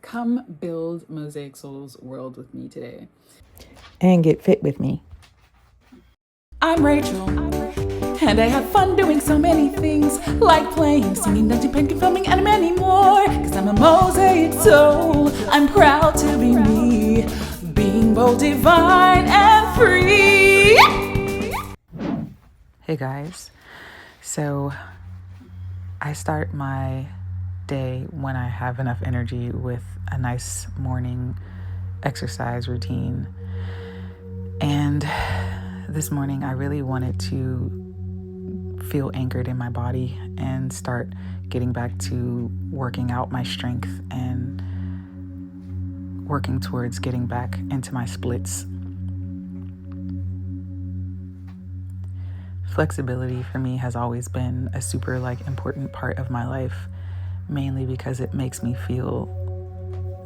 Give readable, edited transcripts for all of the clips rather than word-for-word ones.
Come build Mosaic Soul's world with me today. And get fit with me. I'm Rachael, and I have fun doing so many things, like playing, singing, dancing, painting, filming, and many more. Cause I'm a Mosaic Soul, I'm proud to be me, being bold, divine, and free. Hey guys, so I start my day when I have enough energy with a nice morning exercise routine. And this morning I really wanted to feel anchored in my body and start getting back to working out my strength and working towards getting back into my splits. Flexibility for me has always been a super important part of my life, mainly because it makes me feel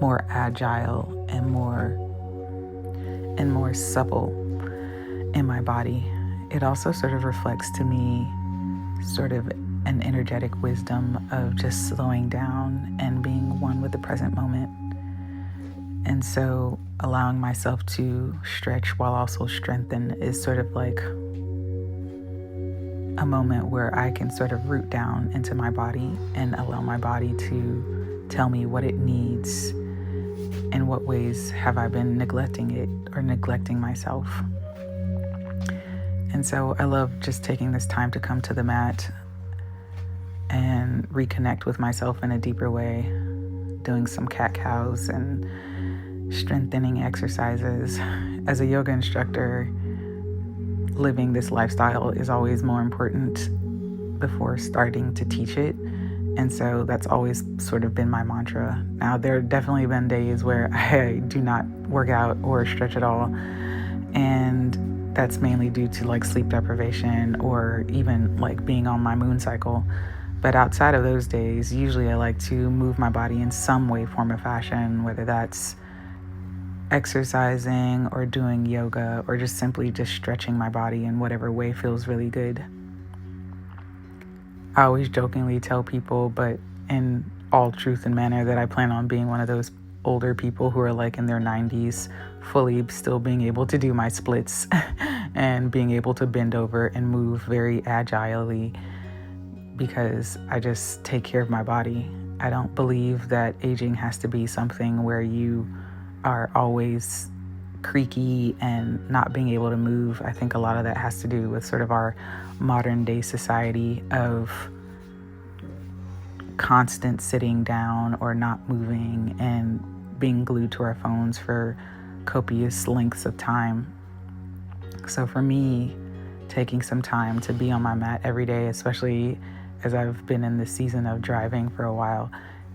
more agile and more supple in my body. It also sort of reflects to me sort of an energetic wisdom of just slowing down and being one with the present moment. And so allowing myself to stretch while also strengthen is sort of like a moment where I can sort of root down into my body and allow my body to tell me what it needs and what ways have I been neglecting it or neglecting myself. And so I love just taking this time to come to the mat and reconnect with myself in a deeper way, doing some cat-cows and strengthening exercises. As a yoga instructor, living this lifestyle is always more important before starting to teach it. And so that's always sort of been my mantra. Now, there have definitely been days where I do not work out or stretch at all. And that's mainly due to sleep deprivation or even being on my moon cycle. But outside of those days, usually I like to move my body in some way, form, or fashion, whether that's exercising or doing yoga or just simply just stretching my body in whatever way feels really good. I always jokingly tell people, but in all truth and manner, that I plan on being one of those older people who are in their 90s, fully still being able to do my splits and being able to bend over and move very agilely, because I just take care of my body. I don't believe that aging has to be something where you are always creaky and not being able to move. I think a lot of that has to do with sort of our modern day society of constant sitting down or not moving and being glued to our phones for copious lengths of time. So for me, taking some time to be on my mat every day, especially as I've been in this season of driving for a while,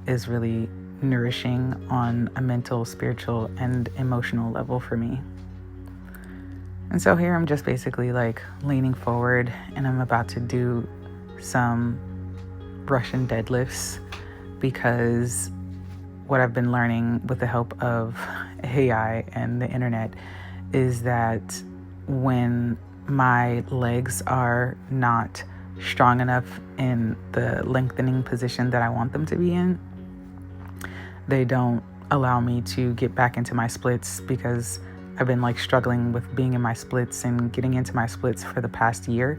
is really nourishing on a mental, spiritual, and emotional level for me. And so here I'm just basically leaning forward, and I'm about to do some Russian deadlifts, because what I've been learning with the help of AI and the internet is that when my legs are not strong enough in the lengthening position that I want them to be in, they don't allow me to get back into my splits, because I've been struggling with being in my splits and getting into my splits for the past year,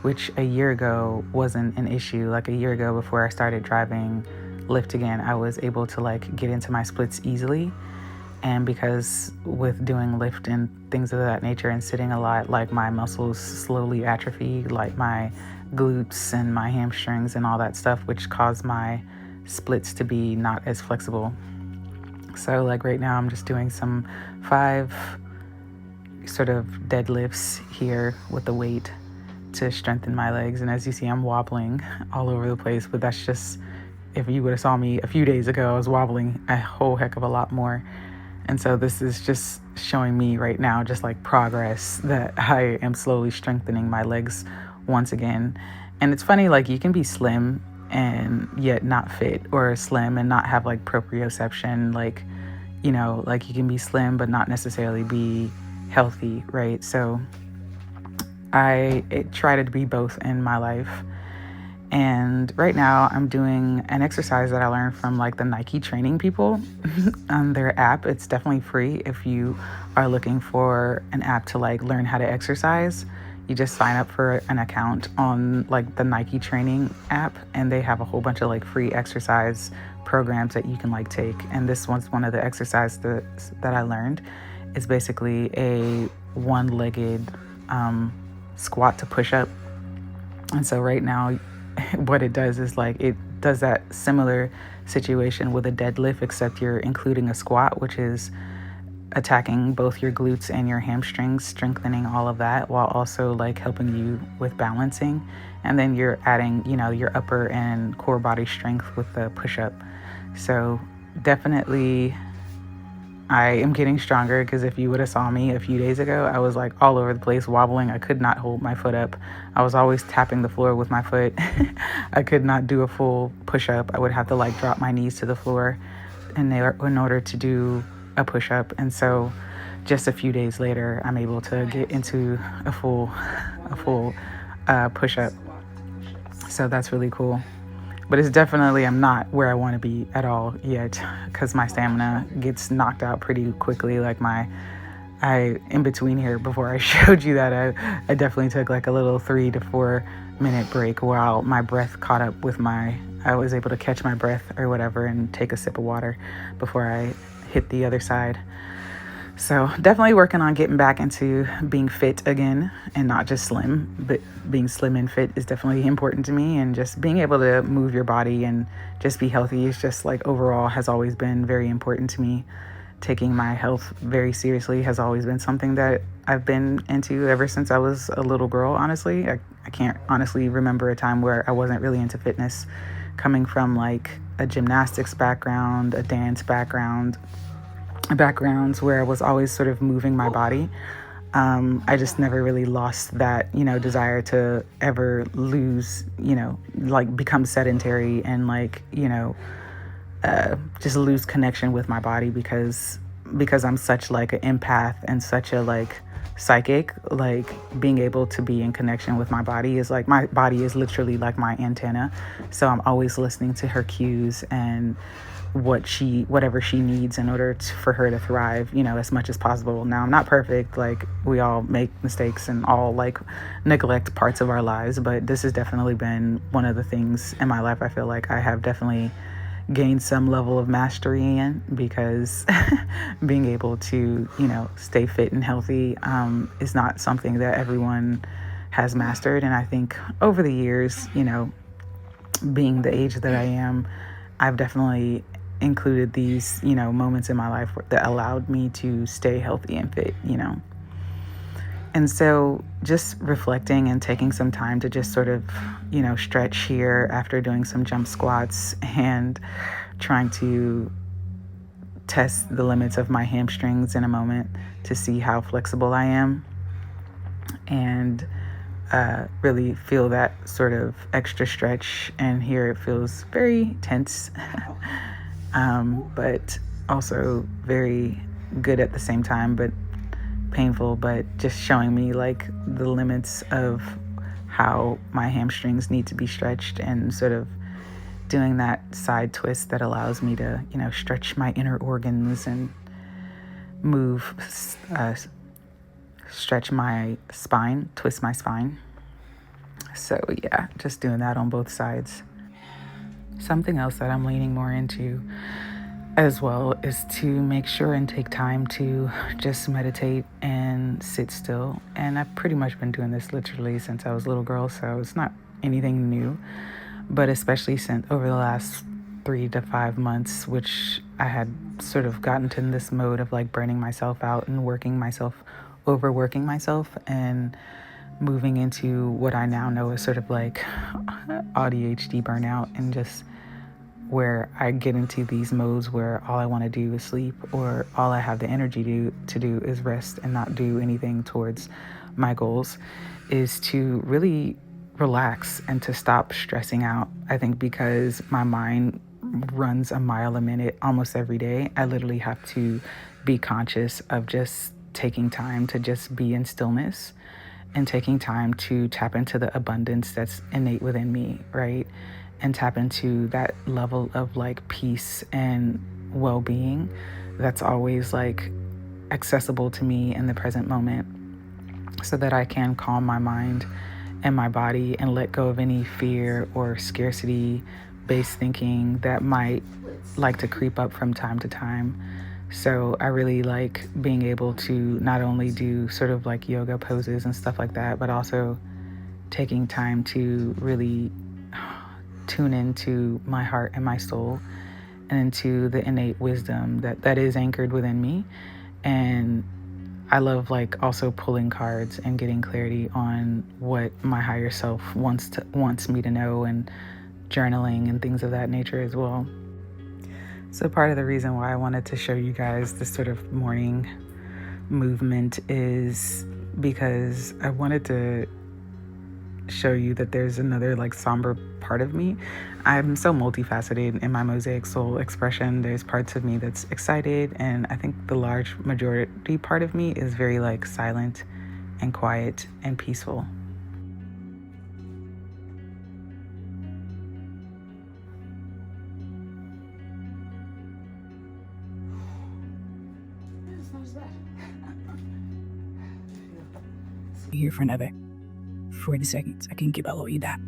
which a year ago wasn't an issue. A year ago, before I started driving Lyft again, I was able to get into my splits easily. And because with doing Lyft and things of that nature and sitting a lot, my muscles slowly atrophy, my glutes and my hamstrings and all that stuff, which caused my splits to be not as flexible. So right now I'm just doing some 5 sort of deadlifts here with the weight to strengthen my legs. And as you see, I'm wobbling all over the place, but that's just, if you would have saw me a few days ago, I was wobbling a whole heck of a lot more. And so this is just showing me right now just progress, that I am slowly strengthening my legs once again. And it's funny, you can be slim and yet not fit, or slim and not have proprioception, you can be slim but not necessarily be healthy, right? So I try to be both in my life. And right now I'm doing an exercise that I learned from like the Nike training people on their app. It's definitely free if you are looking for an app to like learn how to exercise. You just sign up for an account on like the Nike training app, and they have a whole bunch of like free exercise programs that you can like take. And this one's one of the exercises that I learned. It's basically a one-legged squat to push up. And so right now what it does is like it does that similar situation with a deadlift, except you're including a squat, which is attacking both your glutes and your hamstrings, strengthening all of that while also like helping you with balancing. And then you're adding, your upper and core body strength with the push-up. So definitely I am getting stronger, because if you would have saw me a few days ago, I was like all over the place, wobbling. I could not hold my foot up. I was always tapping the floor with my foot. I could not do a full push-up. I would have to like drop my knees to the floor in order to do a push-up. And so just a few days later, I'm able to get into a full push-up. So that's really cool. But it's definitely, I'm not where I want to be at all yet, because my stamina gets knocked out pretty quickly. Like in between here, before I showed you that, I definitely took like a little 3 to 4 minute break while my breath caught up with I was able to catch my breath or whatever and take a sip of water before I hit the other side. So definitely working on getting back into being fit again, and not just slim, but being slim and fit is definitely important to me. And just being able to move your body and just be healthy is just like overall has always been very important to me. Taking my health very seriously has always been something that I've been into ever since I was a little girl, honestly. I can't honestly remember a time where I wasn't really into fitness, coming from like a gymnastics background, a dance backgrounds where I was always sort of moving my body. I just never really lost that, desire to ever lose, like become sedentary and like, just lose connection with my body, because I'm such like an empath and such a like psychic. Like being able to be in connection with my body is like, my body is literally like my antenna. So I'm always listening to her cues and whatever she needs in order for her to thrive, as much as possible. Now, I'm not perfect. Like we all make mistakes and all like neglect parts of our lives, but this has definitely been one of the things in my life I feel like I have definitely gained some level of mastery in, because being able to, stay fit and healthy is not something that everyone has mastered. And I think over the years, being the age that I am, I've definitely included these, moments in my life that allowed me to stay healthy and fit, And so just reflecting and taking some time to just sort of, stretch here after doing some jump squats and trying to test the limits of my hamstrings in a moment to see how flexible I am, and really feel that sort of extra stretch. And here it feels very tense. But also very good at the same time, but painful, but just showing me like the limits of how my hamstrings need to be stretched, and sort of doing that side twist that allows me to, stretch my inner organs and move, stretch my spine, twist my spine. So yeah, just doing that on both sides. Something else that I'm leaning more into as well is to make sure and take time to just meditate and sit still. And I've pretty much been doing this literally since I was a little girl, so it's not anything new. But especially since over the last 3 to 5 months, which I had sort of gotten to this mode of like burning myself out and overworking myself, and moving into what I now know is sort of like ADHD burnout, and just where I get into these modes where all I want to do is sleep, or all I have the energy to do is rest and not do anything towards my goals, is to really relax and to stop stressing out. I think because my mind runs a mile a minute almost every day, I literally have to be conscious of just taking time to just be in stillness and taking time to tap into the abundance that's innate within me, right? And tap into that level of like peace and well-being that's always like accessible to me in the present moment, so that I can calm my mind and my body and let go of any fear or scarcity based thinking that might like to creep up from time to time. So I really like being able to not only do sort of like yoga poses and stuff like that, but also taking time to really tune into my heart and my soul and into the innate wisdom that is anchored within me. And I love like also pulling cards and getting clarity on what my higher self wants me to know, and journaling and things of that nature as well. So part of the reason why I wanted to show you guys this sort of morning movement is because I wanted to show you that there's another like somber part of me. I'm so multifaceted in my Mosaic soul expression. There's parts of me that's excited, and I think the large majority part of me is very like silent and quiet and peaceful. Here for another 40 seconds. I can keep all you that.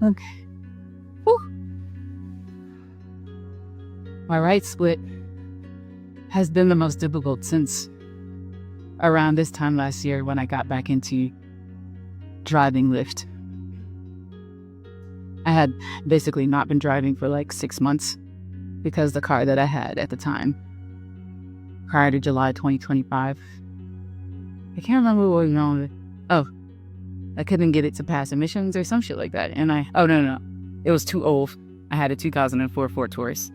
Okay. Whew. My right split has been the most difficult since around this time last year when I got back into driving Lyft. I had basically not been driving for like 6 months because the car that I had at the time, prior to July 2025, I can't remember what was wrong with it. Oh, I couldn't get it to pass emissions or some shit like that. And no. It was too old. I had a 2004 Ford Taurus.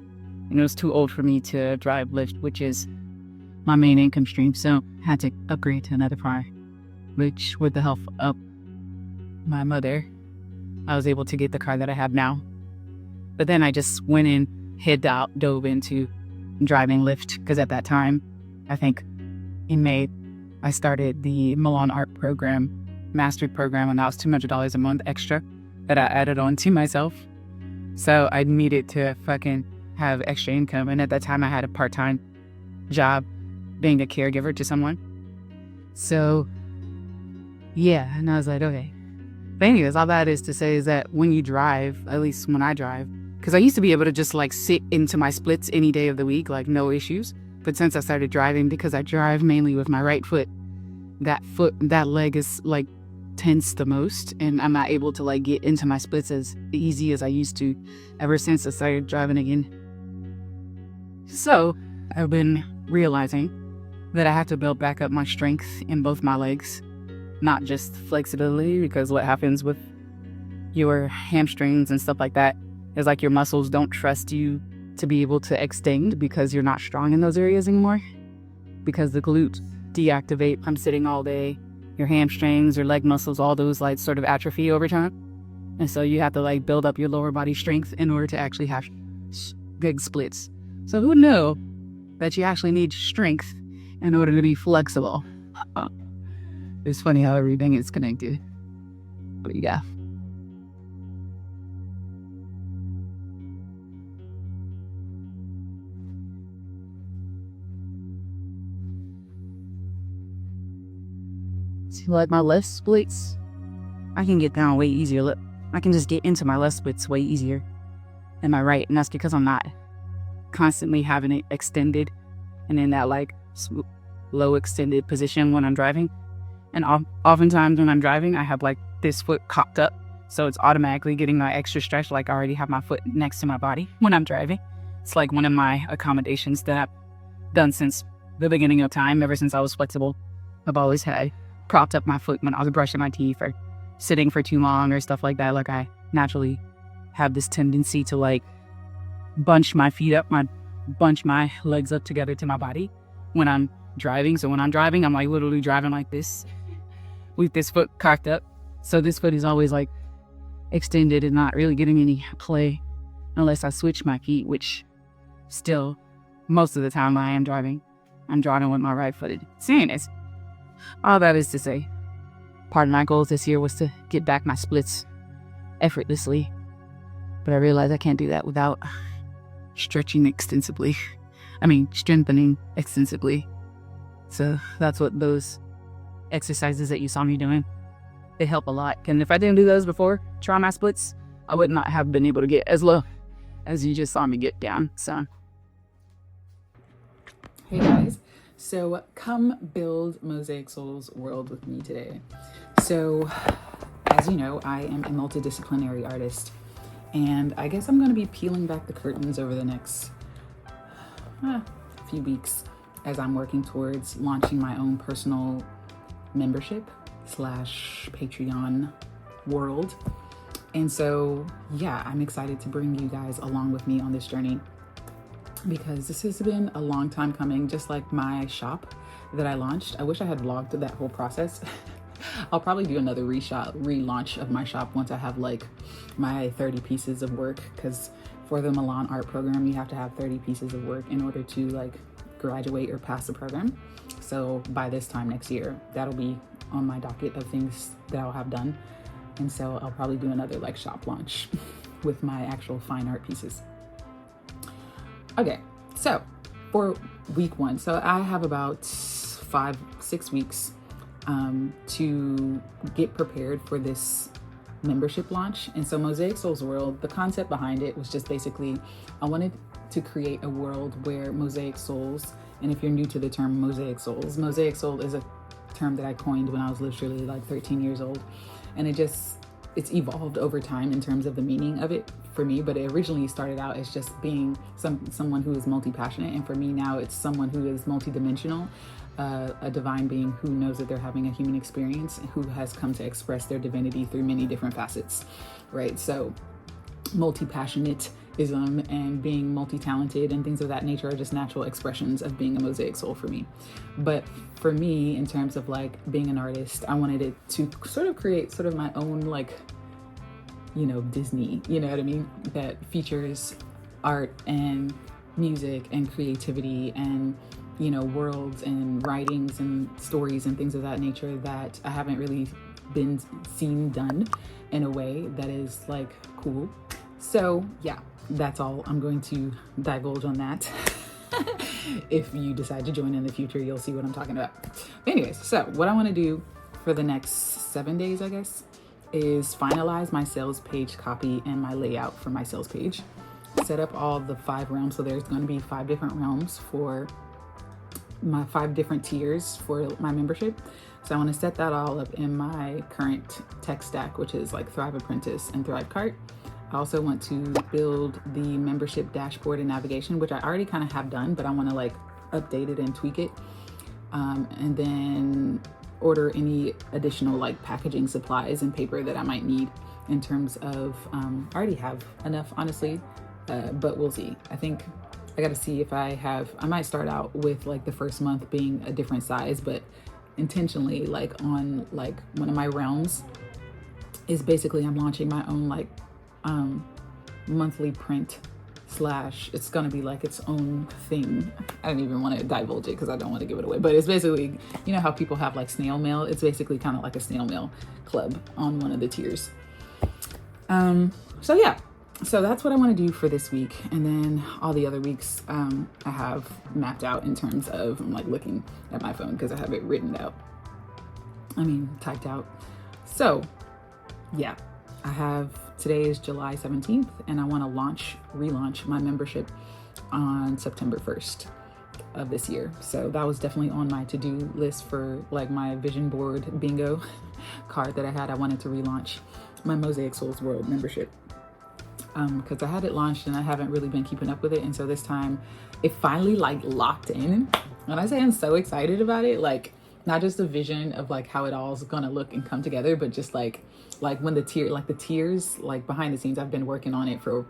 And it was too old for me to drive Lyft, which is my main income stream. So I had to upgrade to another car, which with the help of my mother, I was able to get the car that I have now. But then I just went in, dove into driving Lyft, because at that time, I think in May, I started the Milan Art program, mastery program, and that was $200 a month extra that I added on to myself. So I needed to fucking have extra income. And at that time I had a part-time job being a caregiver to someone. So yeah, and I was like, okay. But anyways, all that is to say is that when you drive, at least when I drive, because I used to be able to just like sit into my splits any day of the week, like no issues. But since I started driving, because I drive mainly with my right foot, that leg is like tense the most, and I'm not able to like get into my splits as easy as I used to ever since I started driving again. So I've been realizing that I have to build back up my strength in both my legs, not just flexibility, because what happens with your hamstrings and stuff like that is like your muscles don't trust you to be able to extend because you're not strong in those areas anymore, because the glutes deactivate from sitting all day. Your hamstrings, your leg muscles, all those like sort of atrophy over time. And so you have to like build up your lower body strength in order to actually have big splits. So who knew that you actually need strength in order to be flexible? It's funny how everything is connected. But yeah. See, like my left splits, I can get down way easier. Look, I can just get into my left splits way easier than my right. And that's because I'm not constantly having it extended and in that like low extended position when I'm driving. And oftentimes when I'm driving, I have like this foot cocked up. So it's automatically getting my extra stretch. Like I already have my foot next to my body when I'm driving. It's like one of my accommodations that done since the beginning of time, ever since I was flexible. I've always had propped up my foot when I was brushing my teeth or sitting for too long or stuff like that. Like I naturally have this tendency to like bunch my feet up, bunch my legs up together to my body when I'm driving. So when I'm driving, I'm like literally driving like this with this foot cocked up. So this foot is always like extended and not really getting any play unless I switch my feet, which still most of the time I'm driving with my right-footed. Saying this, all that is to say, part of my goals this year was to get back my splits effortlessly, but I realized I can't do that without strengthening extensively. So that's what those exercises that you saw me doing, they help a lot. And if I didn't do those before, try my splits, I would not have been able to get as low as you just saw me get down. So Hey guys, so come build Mosaic Souls world with me today. So as you know, I am a multidisciplinary artist, and I guess I'm going to be peeling back the curtains over the next few weeks as I'm working towards launching my own personal membership / Patreon world. And so yeah, I'm excited to bring you guys along with me on this journey, because this has been a long time coming, just like my shop that I launched. I wish I had vlogged that whole process. I'll probably do another relaunch of my shop once I have like my 30 pieces of work, because for the Milan art program, you have to have 30 pieces of work in order to like graduate or pass the program. So by this time next year, that'll be on my docket of things that I'll have done. And so I'll probably do another like shop launch with my actual fine art pieces. Okay, so for week 1, so I have about 5-6 weeks to get prepared for this membership launch. And so Mosaic Souls World, the concept behind it was just basically, I wanted to create a world where Mosaic Souls, and if you're new to the term Mosaic Souls, Mosaic Soul is a term that I coined when I was literally like 13 years old. And it's evolved over time in terms of the meaning of it for me, but it originally started out as just being someone who is multi-passionate, and for me now it's someone who is multi-dimensional, a divine being who knows that they're having a human experience, who has come to express their divinity through many different facets, right? So multi-passionateism and being multi-talented and things of that nature are just natural expressions of being a Mosaic soul for me. But for me, in terms of like being an artist, I wanted it to sort of create sort of my own like, you know, Disney, you know what I mean? That features art and music and creativity and, you know, worlds and writings and stories and things of that nature that I haven't really been seen done in a way that is like cool. So yeah, that's all. I'm going to divulge on that. If you decide to join in the future, you'll see what I'm talking about. Anyways, so what I want to do for the next 7 days, I guess, is finalize my sales page copy and my layout for my sales page. Set up all the 5 realms. So there's going to be 5 different realms for my 5 different tiers for my membership. So I want to set that all up in my current tech stack, which is like Thrive Apprentice and Thrive Cart. I also want to build the membership dashboard and navigation, which I already kind of have done, but I want to like update it and tweak it. And then order any additional like packaging supplies and paper that I might need in terms of, I already have enough, honestly, but we'll see. I think I got to see if I might start out with like the first month being a different size, but intentionally like on like one of my realms is basically I'm launching my own like monthly print / it's gonna be like its own thing. I don't even want to divulge it because I don't want to give it away, but it's basically, you know how people have like snail mail, it's basically kind of like a snail mail club on one of the tiers. So yeah, so that's what I want to do for this week, and then all the other weeks I have mapped out in terms of, I'm like looking at my phone because I have it typed out. So yeah, today is July 17th, and I want to relaunch my membership on September 1st of this year. So that was definitely on my to-do list for like my vision board bingo card that I had. I wanted to relaunch my Mosaic Souls World membership. because I had it launched and I haven't really been keeping up with it. And so this time it finally like locked in. When I say I'm so excited about it, like not just the vision of like how it all's gonna look and come together, but just like when the tiers, like behind the scenes, I've been working on it for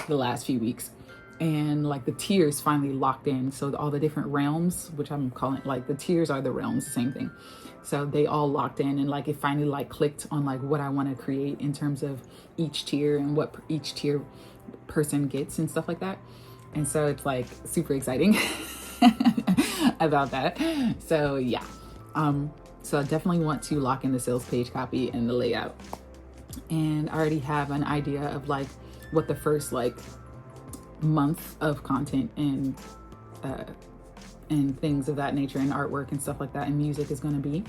the last few weeks, and like the tiers finally locked in. So all the different realms, which I'm calling, like the tiers are the realms, the same thing. So they all locked in, and like it finally like clicked on like what I want to create in terms of each tier and what each tier person gets and stuff like that. And so it's like super exciting about that. So yeah. So I definitely want to lock in the sales page copy and the layout. And I already have an idea of like what the first like month of content and things of that nature and artwork and stuff like that and music is going to be.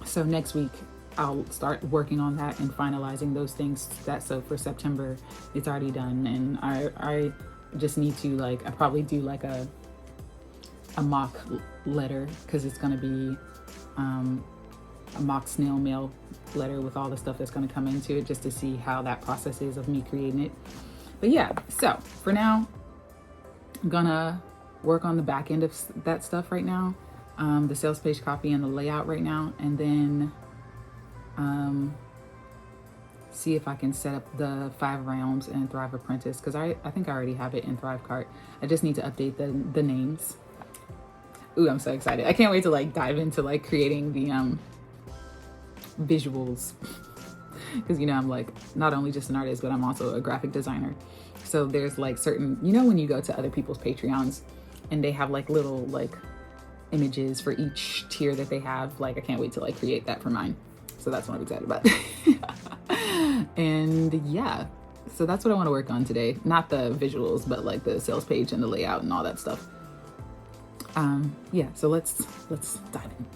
So next week I'll start working on that and finalizing those things. So for September it's already done, and I just need to like, I probably do like a mock letter, because it's going to be a mock snail mail letter with all the stuff that's going to come into it, just to see how that process is of me creating it. But yeah, so for now I'm gonna work on the back end of that stuff right now, the sales page copy and the layout right now, and then see if I can set up the 5 realms and Thrive Apprentice, because I think I already have it in Thrive Cart. I just need to update the names. Ooh, I'm so excited. I can't wait to like dive into like creating the visuals, because you know I'm like not only just an artist, but I'm also a graphic designer. So there's like certain, you know, when you go to other people's Patreons and they have like little like images for each tier that they have, like I can't wait to like create that for mine. So that's what I'm excited about. And yeah, so that's what I want to work on today. Not the visuals, but like the sales page and the layout and all that stuff. Yeah, so let's dive in.